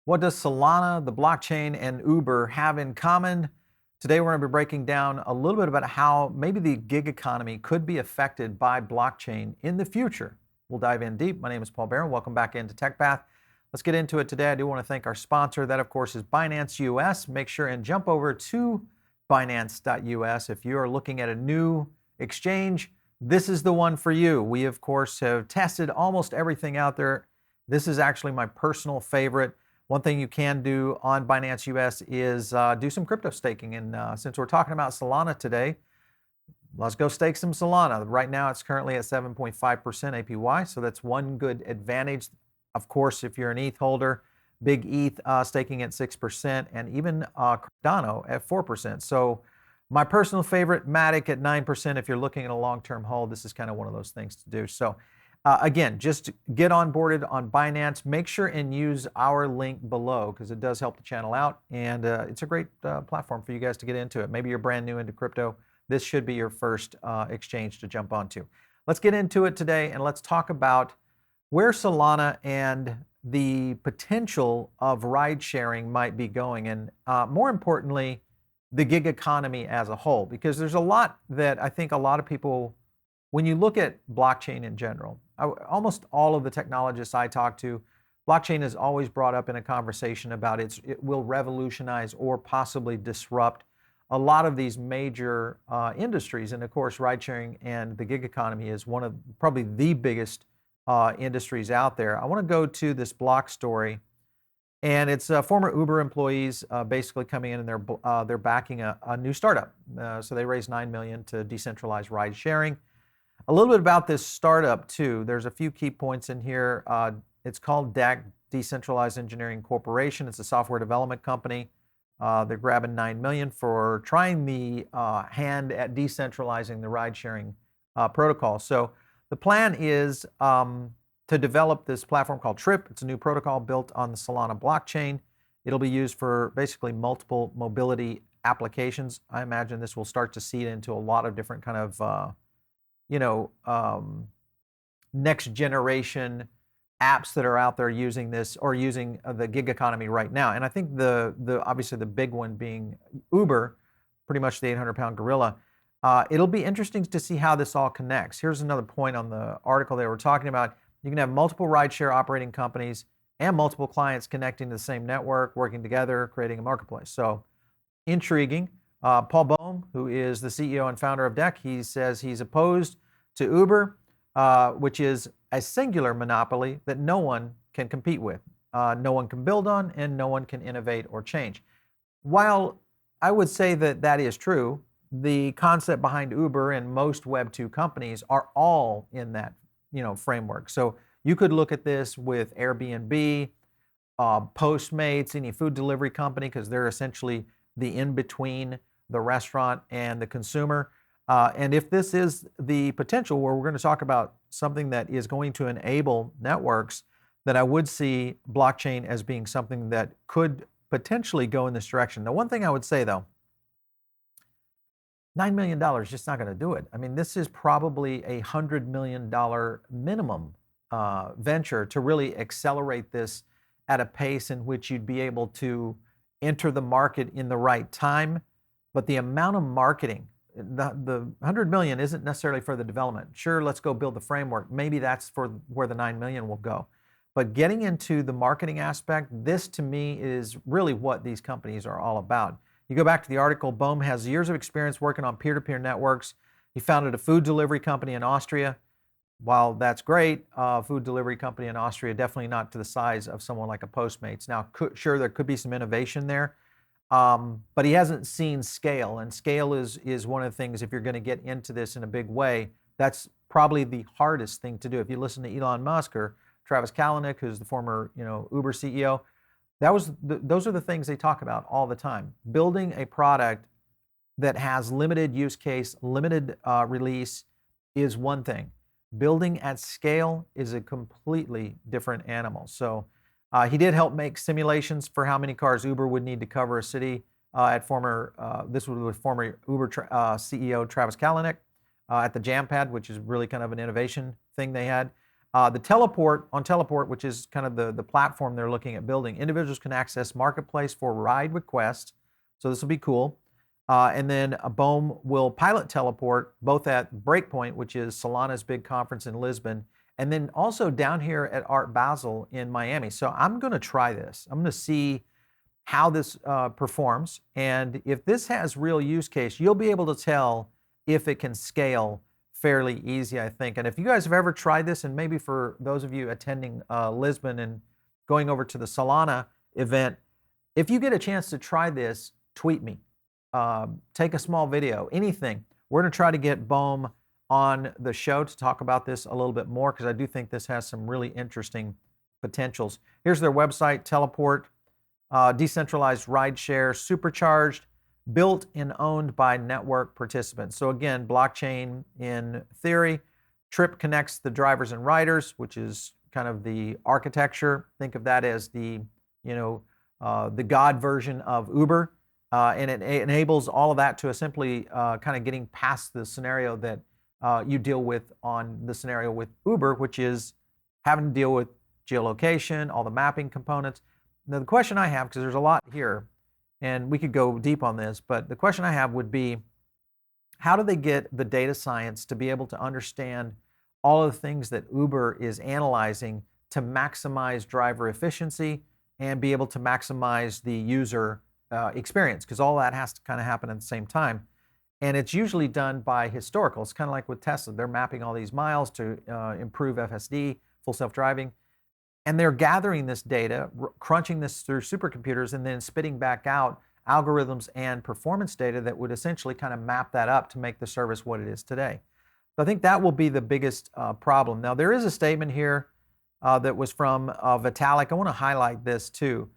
What does Solana, the blockchain, and Uber have in common? Today, we're going to be breaking down a little bit about how maybe the gig economy could be affected by blockchain in the future. We'll dive in deep. My name is Paul Barron. Welcome back into TechPath. Let's get into it today. I do want to thank our sponsor. That, of course, is Binance US. Make sure and jump over to Binance.us. If you are looking at a new exchange, this is the one for you. We, of course, have tested almost everything out there. This is actually my personal favorite. One thing you can do on Binance US is do some crypto staking. And since we're talking about Solana today, let's go stake some Solana. Right now, it's currently at 7.5% APY, so that's one good advantage. Of course, if you're an ETH holder, big ETH staking at 6%, and even Cardano at 4%. So my personal favorite, Matic at 9%. If you're looking at a long-term hold, this is kind of one of those things to do. So again, just get onboarded on Binance. Make sure and use our link below because it does help the channel out. And it's a great platform for you guys to get into it. Maybe you're brand new into crypto. This should be your first exchange to jump onto. Let's get into it today and let's talk about where Solana and the potential of ride sharing might be going. And more importantly, the gig economy as a whole, because there's a lot that I think a lot of people, when you look at blockchain in general, almost all of the technologists I talk to, blockchain is always brought up in a conversation about it will revolutionize or possibly disrupt a lot of these major industries. And of course, ride sharing and the gig economy is one of probably the biggest industries out there. I want to go to this block story. And it's former Uber employees basically coming in and they're backing a new startup. So they raised $9 million to decentralize ride sharing. A little bit about this startup too. There's a few key points in here. It's called DAC, Decentralized Engineering Corporation. It's a software development company. They're grabbing $9 million for trying the hand at decentralizing the ride sharing protocol. So the plan is to develop this platform called Trip. It's a new protocol built on the Solana blockchain. It'll be used for basically multiple mobility applications. I imagine this will start to seed into a lot of different kind of next generation apps that are out there using this or using the gig economy right now. And I think the obviously the big one being Uber, pretty much the 800-pound gorilla. It'll be interesting to see how this all connects. Here's another point on the article they were talking about. You can have multiple rideshare operating companies and multiple clients connecting to the same network, working together, creating a marketplace. So intriguing. Paul Bohm, who is the CEO and founder of DEC, he says he's opposed to Uber, which is a singular monopoly that no one can compete with, no one can build on, and no one can innovate or change. While I would say that that is true, the concept behind Uber and most Web2 companies are all in that framework. So you could look at this with Airbnb, Postmates, any food delivery company, because they're essentially the in-between the restaurant and the consumer. And if this is the potential where we're going to talk about something that is going to enable networks, then I would see blockchain as being something that could potentially go in this direction. Now, one thing I would say though, $9 million is just not going to do it. I mean, this is probably a $100 million minimum venture to really accelerate this at a pace in which you'd be able to enter the market in the right time. But the amount of marketing, the 100 million isn't necessarily for the development. Sure, let's go build the framework. Maybe that's for where the 9 million will go. But getting into the marketing aspect, this to me is really what these companies are all about. You go back to the article, Bohm has years of experience working on peer-to-peer networks. He founded a food delivery company in Austria. While that's great, food delivery company in Austria, definitely not to the size of someone like a Postmates. Now, sure, there could be some innovation there, but he hasn't seen scale. And scale is one of the things, if you're going to get into this in a big way, that's probably the hardest thing to do. If you listen to Elon Musk or Travis Kalanick, who's the former Uber CEO, those are the things they talk about all the time. Building a product that has limited use case, limited release is one thing. Building at scale is a completely different animal. So he did help make simulations for how many cars Uber would need to cover a city this was with former Uber CEO Travis Kalanick at the Jam Pad, which is really kind of an innovation thing they had. The Teleport, which is kind of the platform they're looking at building, individuals can access marketplace for ride requests. So this will be cool. And then BOEM will pilot Teleport both at Breakpoint, which is Solana's big conference in Lisbon, and then also down here at Art Basel in Miami. So I'm going to try this. I'm going to see how this performs. And if this has real use case, you'll be able to tell if it can scale fairly easy, I think. And if you guys have ever tried this, and maybe for those of you attending Lisbon and going over to the Solana event, if you get a chance to try this, tweet me. Take a small video, anything. We're going to try to get BOEM on the show to talk about this a little bit more, because I do think this has some really interesting potentials. Here's their website, Teleport, decentralized rideshare, supercharged, built and owned by network participants. So again, blockchain in theory. Trip connects the drivers and riders, which is kind of the architecture. Think of that as the the God version of Uber. And it enables all of that to simply kind of getting past the scenario that you deal with on the scenario with Uber, which is having to deal with geolocation, all the mapping components. Now, the question I have, because there's a lot here, and we could go deep on this, but the question I have would be, how do they get the data science to be able to understand all of the things that Uber is analyzing to maximize driver efficiency and be able to maximize the user experience? Because all that has to kind of happen at the same time. And it's usually done by historical. It's kind of like with Tesla. They're mapping all these miles to improve FSD, full self-driving. And they're gathering this data, crunching this through supercomputers, and then spitting back out algorithms and performance data that would essentially kind of map that up to make the service what it is today. So I think that will be the biggest problem. Now, there is a statement here that was from Vitalik. I want to highlight this too.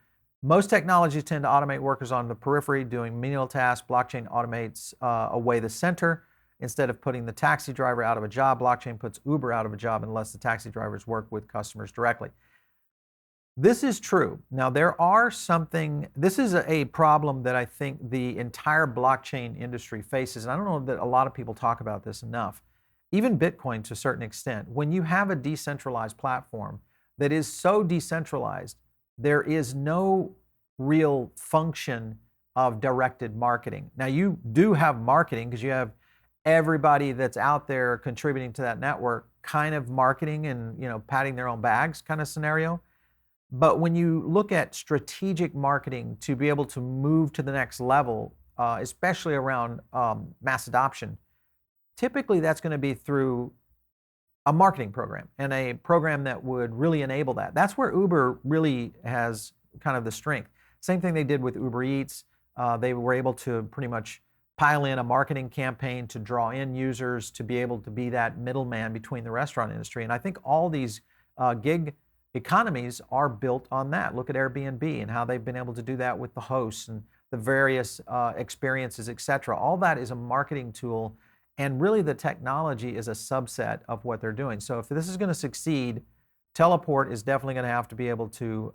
Most technologies tend to automate workers on the periphery doing menial tasks. Blockchain automates away the center. Instead of putting the taxi driver out of a job, blockchain puts Uber out of a job unless the taxi drivers work with customers directly. This is true. Now, this is a problem that I think the entire blockchain industry faces. And I don't know that a lot of people talk about this enough. Even Bitcoin to a certain extent. When you have a decentralized platform that is so decentralized, there is no real function of directed marketing. Now, you do have marketing because you have everybody that's out there contributing to that network kind of marketing and patting their own bags kind of scenario. But when you look at strategic marketing to be able to move to the next level, especially around mass adoption, typically that's going to be through a marketing program and a program that would really enable that. That's where Uber really has kind of the strength. Same thing they did with Uber Eats. They were able to pretty much pile in a marketing campaign to draw in users to be able to be that middleman between the restaurant industry. And I think all these gig economies are built on that. Look at Airbnb and how they've been able to do that with the hosts and the various experiences, etc. All that is a marketing tool, and really the technology is a subset of what they're doing. So if this is going to succeed, Teleport is definitely going to have to be able to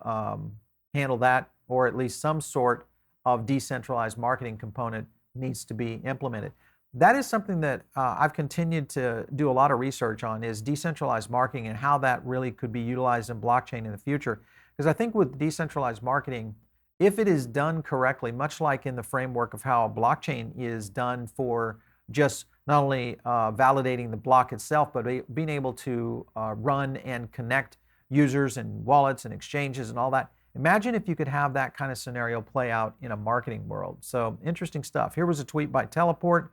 handle that, or at least some sort of decentralized marketing component needs to be implemented. That is something that I've continued to do a lot of research on, is decentralized marketing and how that really could be utilized in blockchain in the future. Because I think with decentralized marketing, if it is done correctly, much like in the framework of how a blockchain is done for just not only validating the block itself, but being able to run and connect users and wallets and exchanges and all that. Imagine if you could have that kind of scenario play out in a marketing world. So interesting stuff. Here was a tweet by Teleport,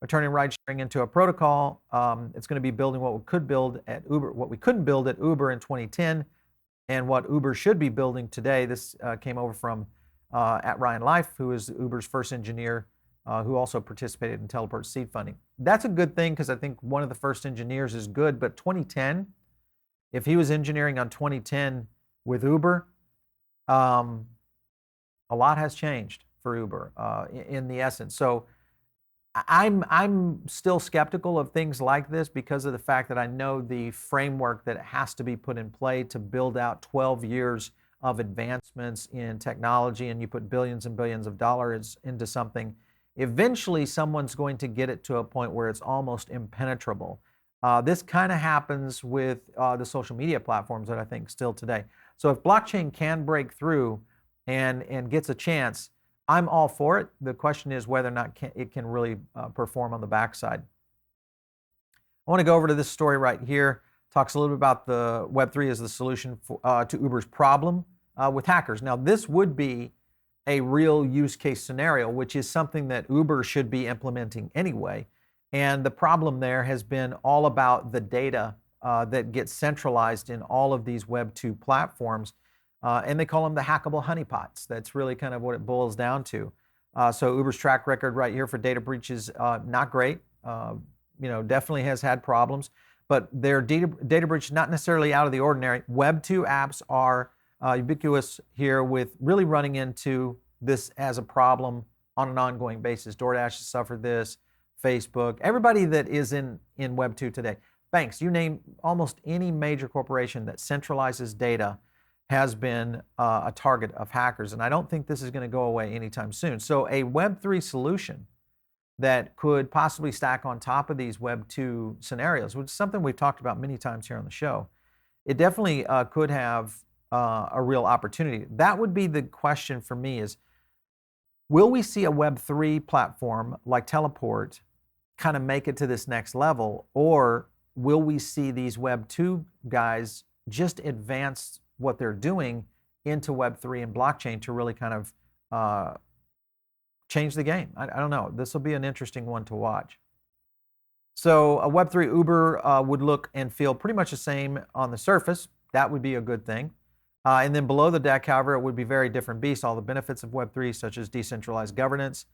turning ride sharing into a protocol. It's going to be building what we could build at Uber, what we couldn't build at Uber in 2010, and what Uber should be building today. This came over from at Ryan Life, who is Uber's first engineer, who also participated in Teleport seed funding. That's a good thing, because I think one of the first engineers is good, but 2010, if he was engineering on 2010 with Uber, a lot has changed for Uber in the essence. So I'm still skeptical of things like this because of the fact that I know the framework that has to be put in play to build out 12 years of advancements in technology, and you put billions and billions of dollars into something. Eventually, someone's going to get it to a point where it's almost impenetrable. This kind of happens with the social media platforms that I think still today. So if blockchain can break through and gets a chance, I'm all for it. The question is whether or not it can really perform on the backside. I want to go over to this story right here. Talks a little bit about the Web3 as the solution to Uber's problem with hackers. Now, this would be a real use case scenario, which is something that Uber should be implementing anyway. And the problem there has been all about the data that gets centralized in all of these Web2 platforms. And they call them the hackable honeypots. That's really kind of what it boils down to. So Uber's track record right here for data breaches, not great. Definitely has had problems. But their data breach, not necessarily out of the ordinary. Web2 apps are ubiquitous here with really running into this as a problem on an ongoing basis. DoorDash has suffered this, Facebook, everybody that is in Web2 today. Banks, you name almost any major corporation that centralizes data has been a target of hackers. And I don't think this is going to go away anytime soon. So a Web3 solution that could possibly stack on top of these Web2 scenarios, which is something we've talked about many times here on the show, it definitely could have a real opportunity. That would be the question for me is, will we see a Web3 platform like Teleport kind of make it to this next level, or will we see these Web2 guys just advance what they're doing into Web3 and blockchain to really kind of change the game? I don't know. This will be an interesting one to watch. So a Web3 Uber would look and feel pretty much the same on the surface. That would be a good thing. And then below the deck, however, it would be very different beast. All the benefits of Web3, such as decentralized governance,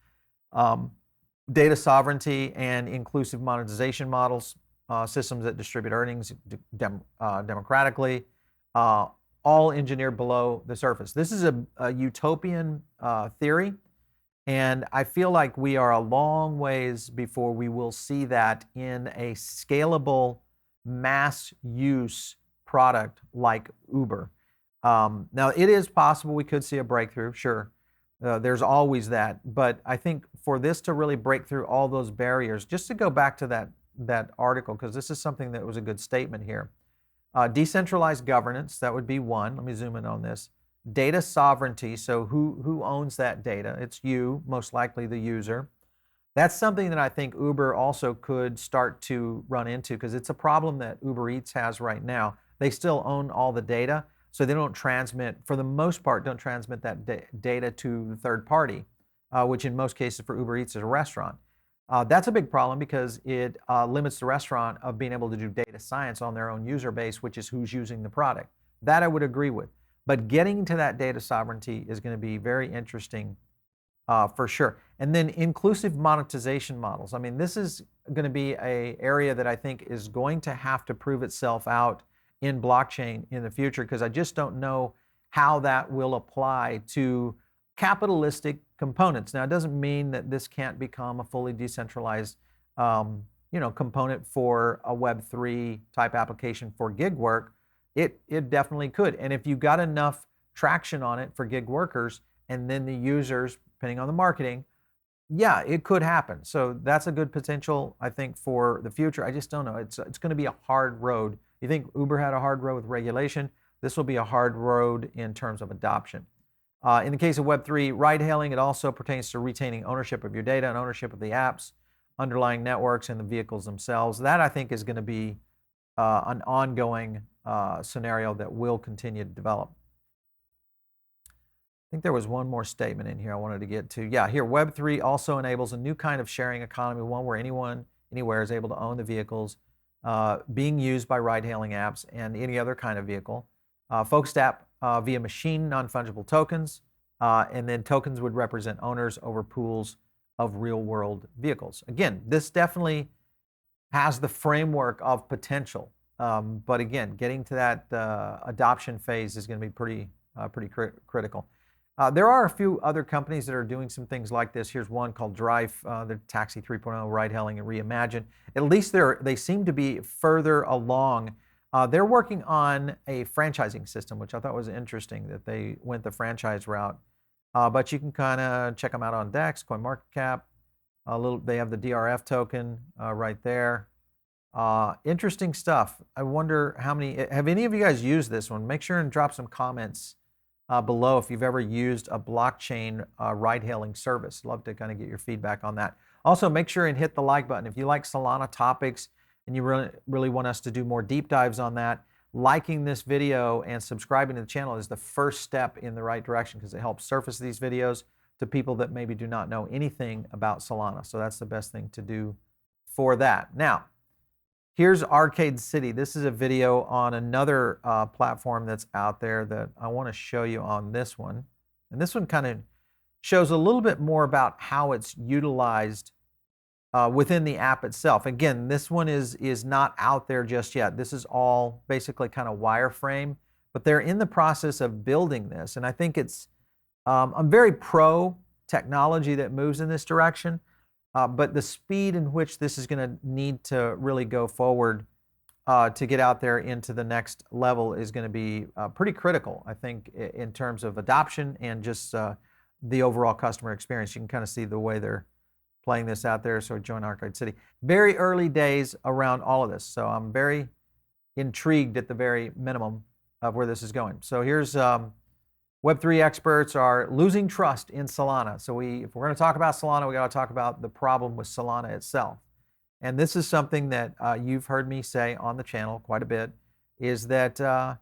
data sovereignty, and inclusive monetization models, systems that distribute earnings democratically, all engineered below the surface. This is a utopian theory, and I feel like we are a long ways before we will see that in a scalable mass use product like Uber. Now, it is possible we could see a breakthrough, sure. There's always that. But I think for this to really break through all those barriers, just to go back to that article, because this is something that was a good statement here. Decentralized governance, that would be one. Let me zoom in on this. Data sovereignty, so who owns that data? It's you, most likely the user. That's something that I think Uber also could start to run into, because it's a problem that Uber Eats has right now. They still own all the data, so they don't transmit, for the most part, don't transmit that data to the third party, which in most cases for Uber Eats is a restaurant. That's a big problem because it limits the restaurant of being able to do data science on their own user base, which is who's using the product. That I would agree with. But getting to that data sovereignty is going to be very interesting for sure. And then inclusive monetization models. I mean, this is going to be an area that I think is going to have to prove itself out in blockchain in the future, because I just don't know how that will apply to capitalistic components. Now, it doesn't mean that this can't become a fully decentralized component for a Web3 type application for gig work. It definitely could. And if you got enough traction on it for gig workers and then the users, depending on the marketing, yeah, it could happen. So that's a good potential, I think, for the future. I just don't know. It's going to be a hard road. You think Uber had a hard road with regulation? This will be a hard road in terms of adoption. In the case of Web3 ride hailing, it also pertains to retaining ownership of your data and ownership of the apps, underlying networks, and the vehicles themselves. That, I think, is going to be an ongoing scenario that will continue to develop. I think there was one more statement in here I wanted to get to. Yeah, here, Web3 also enables a new kind of sharing economy, one where anyone, anywhere is able to own the vehicles being used by ride-hailing apps and any other kind of vehicle. Focused app via machine non-fungible tokens, and then tokens would represent owners over pools of real-world vehicles. Again, this definitely has the framework of potential, but again, getting to that adoption phase is going to be pretty critical. There are a few other companies that are doing some things like this. Here's one called Drive, the Taxi 3.0, ride-hailing and reimagine. At least they seem to be further along. They're working on a franchising system, which I thought was interesting that they went the franchise route. But you can kind of check them out on DEX, CoinMarketCap. They have the DRF token right there. Interesting stuff. I wonder have any of you guys used this one? Make sure and drop some comments below if you've ever used a blockchain ride-hailing service. Love to kind of get your feedback on that. Also, make sure and hit the like button. If you like Solana topics and you really want us to do more deep dives on that, liking this video and subscribing to the channel is the first step in the right direction because it helps surface these videos to people that maybe do not know anything about Solana. So that's the best thing to do for that. Now, here's Arcade City. This is a video on another platform that's out there that I want to show you on this one. And this one kind of shows a little bit more about how it's utilized within the app itself. Again, this one is not out there just yet. This is all basically kind of wireframe, but they're in the process of building this. And I think it's, I'm very pro technology that moves in this direction, but the speed in which this is going to need to really go forward to get out there into the next level is going to be pretty critical, I think, in terms of adoption and just the overall customer experience. You can kind of see the way they're playing this out there. So join Arcade City. Very early days around all of this. So I'm very intrigued at the very minimum of where this is going. So here's Web3 experts are losing trust in Solana. So if we're going to talk about Solana, we got to talk about the problem with Solana itself. And this is something that you've heard me say on the channel quite a bit, is that, I'm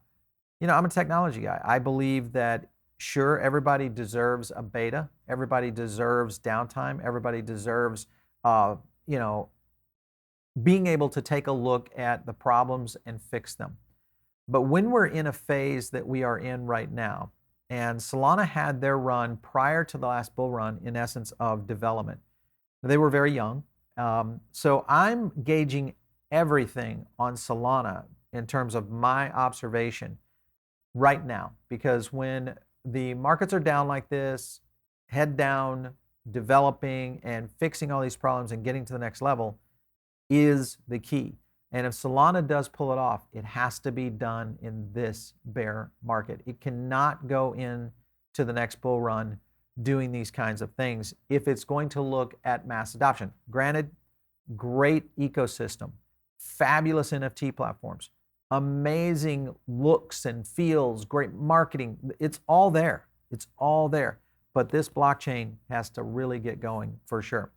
a technology guy. I believe that sure, everybody deserves a beta. Everybody deserves downtime. Everybody deserves, being able to take a look at the problems and fix them. But when we're in a phase that we are in right now, and Solana had their run prior to the last bull run, in essence, of development. They were very young. So I'm gauging everything on Solana in terms of my observation right now, because when the markets are down like this, head down, developing and fixing all these problems and getting to the next level is the key. And if Solana does pull it off, it has to be done in this bear market. It cannot go into the next bull run doing these kinds of things if it's going to look at mass adoption. Granted, great ecosystem, fabulous NFT platforms, amazing looks and feels, great marketing. It's all there. It's all there. But this blockchain has to really get going for sure.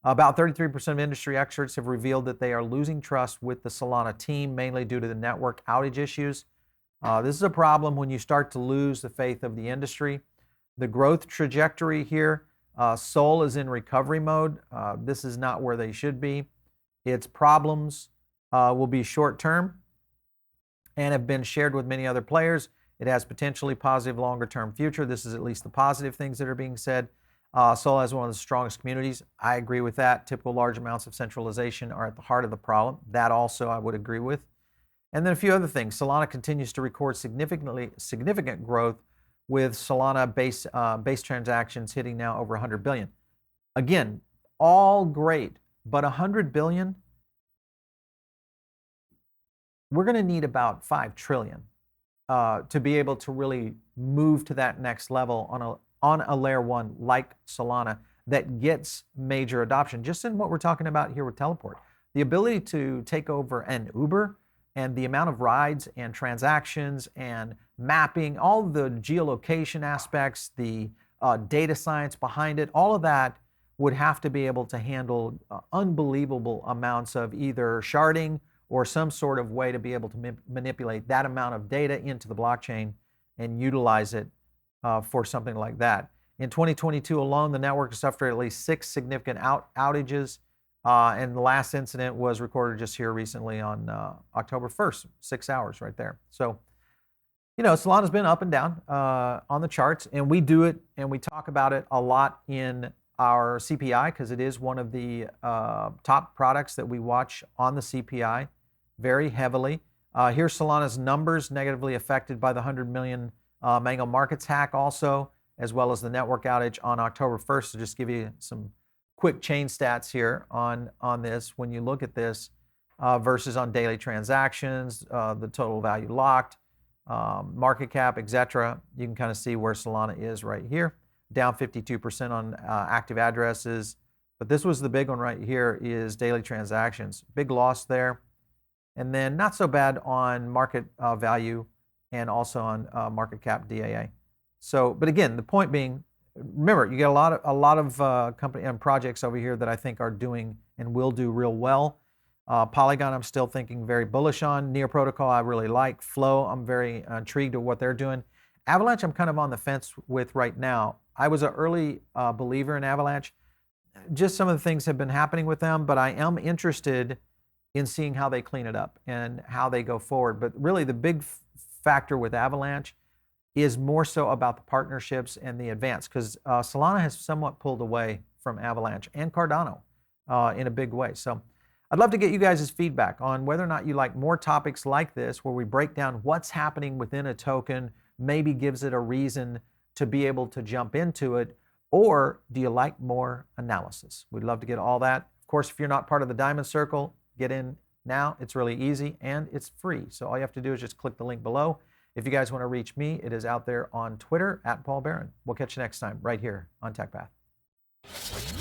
About 33% of industry experts have revealed that they are losing trust with the Solana team, mainly due to the network outage issues. This is a problem when you start to lose the faith of the industry. The growth trajectory here, Sol is in recovery mode. This is not where they should be. Its problems will be short-term and have been shared with many other players. It has potentially positive longer-term future. This is at least the positive things that are being said. Sol has one of the strongest communities. I agree with that. Typical large amounts of centralization are at the heart of the problem. That also I would agree with. And then a few other things. Solana continues to record significant growth with Solana base transactions hitting now over 100 billion. Again, all great, but 100 billion, we're going to need about 5 trillion to be able to really move to that next level on a layer one like Solana that gets major adoption. Just in what we're talking about here with Teleport, the ability to take over an Uber and the amount of rides and transactions and mapping, all the geolocation aspects, the data science behind it, all of that would have to be able to handle unbelievable amounts of either sharding or some sort of way to be able to manipulate that amount of data into the blockchain and utilize it for something like that. In 2022 alone, the network has suffered at least 6 significant outages, and the last incident was recorded just here recently on October 1st, 6 hours right there. So, Solana's been up and down on the charts, and we do it and we talk about it a lot in our CPI because it is one of the top products that we watch on the CPI very heavily. Here's Solana's numbers negatively affected by the 100 million Mango Markets hack also, as well as the network outage on October 1st. So just give you some quick chain stats here on this. When you look at this versus on daily transactions, the total value locked, market cap, etc., you can kind of see where Solana is right here. Down 52% on active addresses. But this was the big one right here is daily transactions. Big loss there. and then not so bad on market value and also on market cap DAA. So, but again, the point being, remember, you get a lot of company and projects over here that I think are doing and will do real well. Polygon, I'm still thinking very bullish on. Neo Protocol, I really like. Flow, I'm very intrigued with what they're doing. Avalanche, I'm kind of on the fence with right now. I was an early believer in Avalanche. Just some of the things have been happening with them, but I am interested in seeing how they clean it up and how they go forward. But really, the big factor with Avalanche is more so about the partnerships and the advance, because Solana has somewhat pulled away from Avalanche and Cardano in a big way. So I'd love to get you guys' feedback on whether or not you like more topics like this, where we break down what's happening within a token, maybe gives it a reason to be able to jump into it, or do you like more analysis? We'd love to get all that. Of course, if you're not part of the Diamond Circle, get in now. It's really easy and it's free. So all you have to do is just click the link below. If you guys want to reach me, it is out there on Twitter @Paul Barron. We'll catch you next time right here on TechPath.